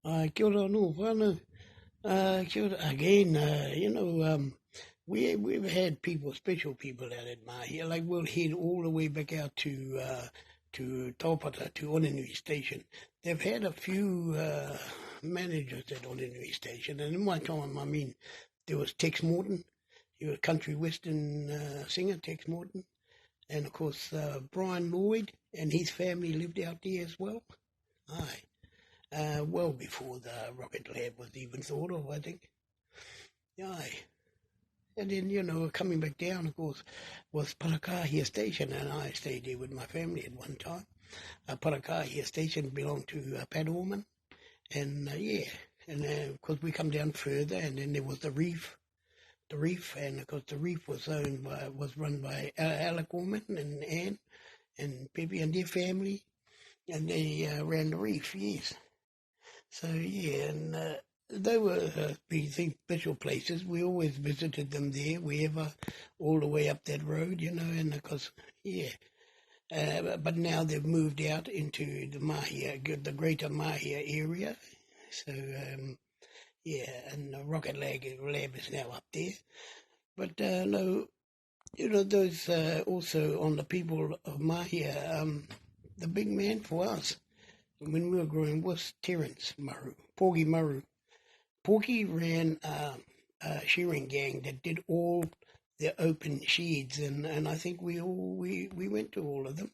Kia ora no whānau. Kia ora again. We've had people, special people out at Mahia. Like we'll head all the way back out to Taupata, to Onenui Station. They've had a few managers at Onenui Station, and in my time, I mean, there was Tex Morton. He was a country western singer, Tex Morton, and of course Brian Lloyd and his family lived out there as well. Aye. Well before the rocket lab was even thought of, I think. Aye. And then, coming back down, of course, was Parakahia Station, and I stayed there with my family at one time. Parakahia Station belonged to Pat Orman, and and of course we come down further, and then there was the reef, and of course the reef was run by Alec Orman and Anne and Pepe and their family, and they ran the reef, yes. So and they were special places. We always visited them there, wherever, all the way up that road, and of course, but now they've moved out into the Mahia, the greater Mahia area. So, and the rocket lab is now up there. But no, those also on the people of Mahia, the big man for us when we were growing was Terence Murray, Porgy Murray. Porgy ran a shearing gang that did all the open sheds, and I think we went to all of them.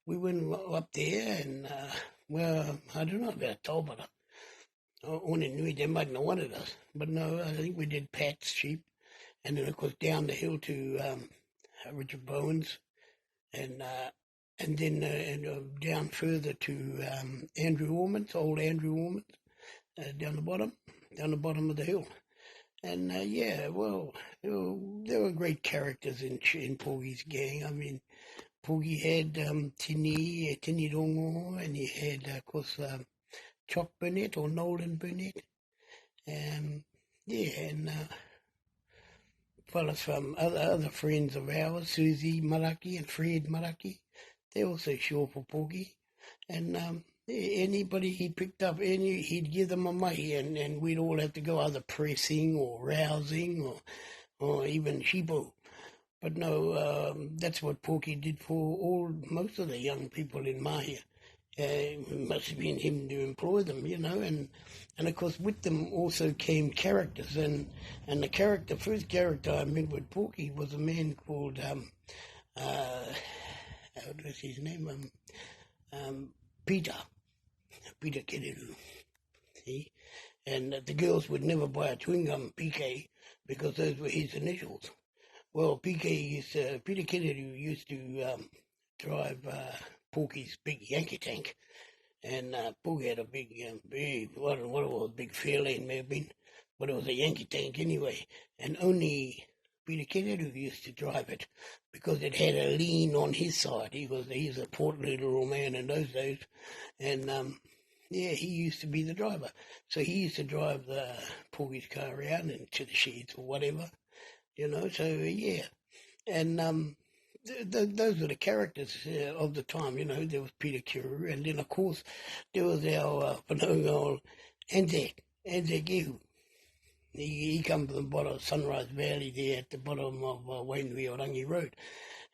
We went up there, and I don't know about Tolbert. Only knew they might not wanted us, but no, I think we did Pat's sheep, and then of course down the hill to Richard Bowen's, and then down further to Andrew Ormond's, old Andrew Ormond's, down the bottom of the hill. And there were great characters in Porgy's gang. I mean, Porgy had Tini Rongo, and he had, of course, Chuck Burnett or Nolan Burnett. And fellas from other friends of ours, Susie Maraki and Fred Maraki, they also shore for Porgy. And anybody he picked up, he'd give them a mahi, and we'd all have to go either pressing or rousing or even sheepo. But no, that's what Porky did for most of the young people in Mahia. It must have been him to employ them, and of course with them also came characters, and the first character I met with Porky was a man called what was his name? Peter Kennedy. See? And the girls would never buy a chewing gum PK because those were his initials. Well, Peter Kennedy used to drive Porky's big Yankee tank, and Porky had a big, what it was, big Fairlane may have been, but it was a Yankee tank anyway, and only Peter Kennedy used to drive it because it had a lean on his side. He's a portly little man in those days, and he used to be the driver. So he used to drive the Porgy's car around into the sheds or whatever, so and those were the characters of the time, there was Peter Kiru, and then of course there was our Whanau Anzac Ehu. He come from the bottom of Sunrise Valley there at the bottom of Wainui Orangi Road.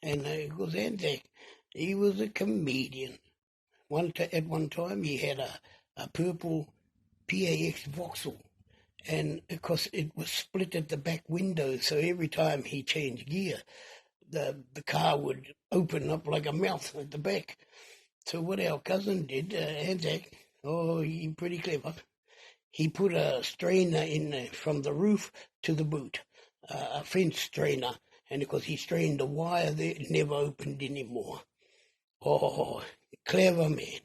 And of course Anzac, he was a comedian. At one time he had a purple PAX Vauxhall, and of course it was split at the back window, so every time he changed gear, the car would open up like a mouth at the back. So what our cousin did, Anzac, he pretty clever. He put a strainer in from the roof to the boot, a fence strainer, and of course he strained the wire there, it never opened anymore. Oh, clever man.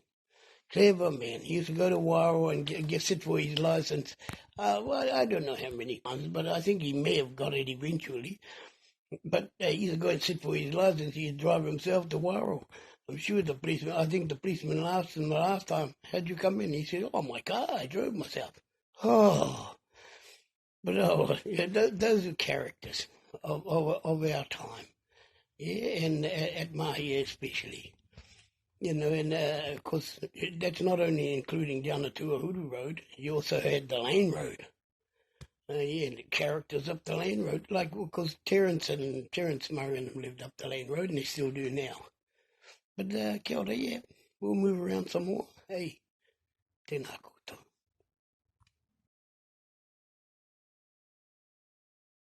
He used to go to Waro and get sit for his license. I don't know how many times, but I think he may have got it eventually. But he used to go and sit for his license. He'd drive himself to Waro. I'm sure I think the policeman asked him the last time, how'd you come in? He said, oh, my car, I drove myself. Oh, but those are characters of our time. Yeah, and at Mahia especially. You know, and of course, that's not only including down the Tuahudu Road, you also had the Lane Road. Yeah, the characters up the Lane Road, like, because Terence Murray and them lived up the Lane Road, and they still do now. But, kia ora, yeah, we'll move around some more. Hey, tēnā koe.